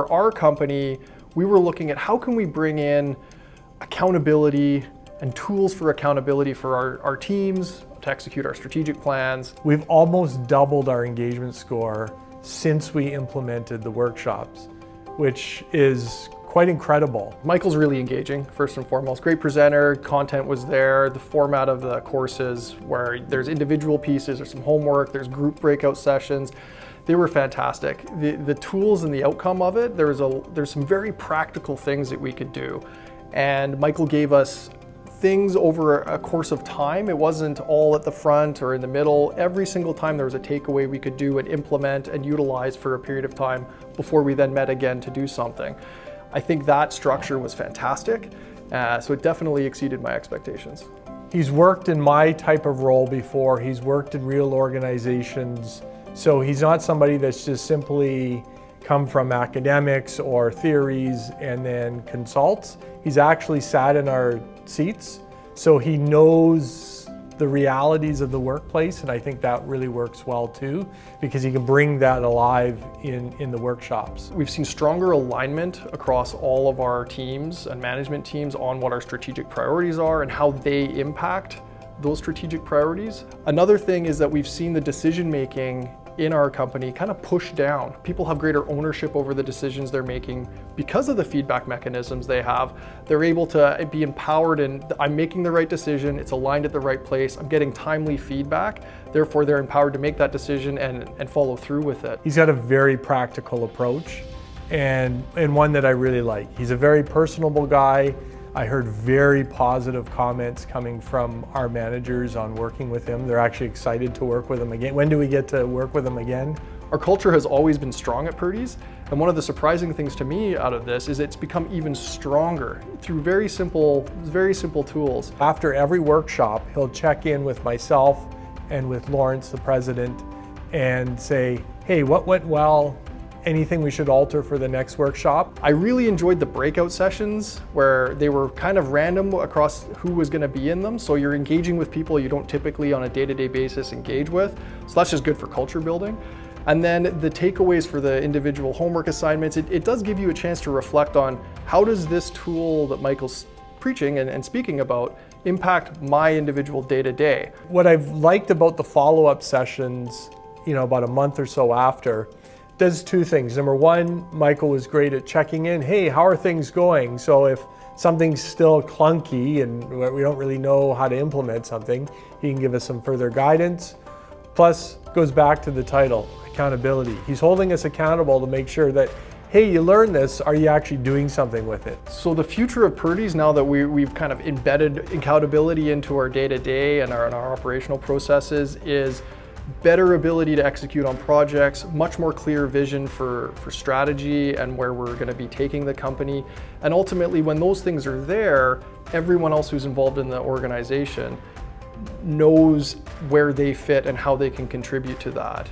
for our company, we were looking at how can we bring in accountability and tools for accountability for our teams to execute our strategic plans. We've almost doubled our engagement score since we implemented the workshops, which is quite incredible. Michael's really engaging, first and foremost. Great presenter, content was there, the format of the courses where there's individual pieces, there's some homework, there's group breakout sessions. They were fantastic. The tools and the outcome of it, there's some very practical things that we could do. And Michael gave us things over a course of time. It wasn't all at the front or in the middle. Every single time there was a takeaway we could do and implement and utilize for a period of time before we then met again to do something. I think that structure was fantastic. So it definitely exceeded my expectations. He's worked in my type of role before. He's worked in real organizations. So he's not somebody that's just simply come from academics or theories and then consults. He's actually sat in our seats, so he knows the realities of the workplace, and I think that really works well too, because he can bring that alive in the workshops. We've seen stronger alignment across all of our teams and management teams on what our strategic priorities are and how they impact those strategic priorities. Another thing is that we've seen the decision making in our company kind of push down. People have greater ownership over the decisions they're making because of the feedback mechanisms they have. They're able to be empowered and I'm making the right decision, it's aligned at the right place, I'm getting timely feedback, therefore they're empowered to make that decision and follow through with it. He's got a very practical approach and one that I really like. He's a very personable guy. I heard very positive comments coming from our managers on working with him. They're actually excited to work with him again. When do we get to work with him again? Our culture has always been strong at Purdys, and one of the surprising things to me out of this is it's become even stronger through very simple tools. After every workshop, he'll check in with myself and with Lawrence, the president, and say, hey, what went well? Anything we should alter for the next workshop? I really enjoyed the breakout sessions where they were kind of random across who was going to be in them. So you're engaging with people you don't typically on a day-to-day basis engage with. So that's just good for culture building. And then the takeaways for the individual homework assignments, it does give you a chance to reflect on how does this tool that Michael's preaching and speaking about impact my individual day-to-day. What I've liked about the follow-up sessions, about a month or so after, does two things. Number one, Michael was great at checking in. Hey, how are things going? So if something's still clunky and we don't really know how to implement something, he can give us some further guidance. Plus, goes back to the title, accountability. He's holding us accountable to make sure that, hey, you learned this, are you actually doing something with it? So the future of Purdys, now that we've kind of embedded accountability into our day-to-day and our operational processes, is better ability to execute on projects, much more clear vision for strategy and where we're going to be taking the company. And ultimately, when those things are there, everyone else who's involved in the organization knows where they fit and how they can contribute to that.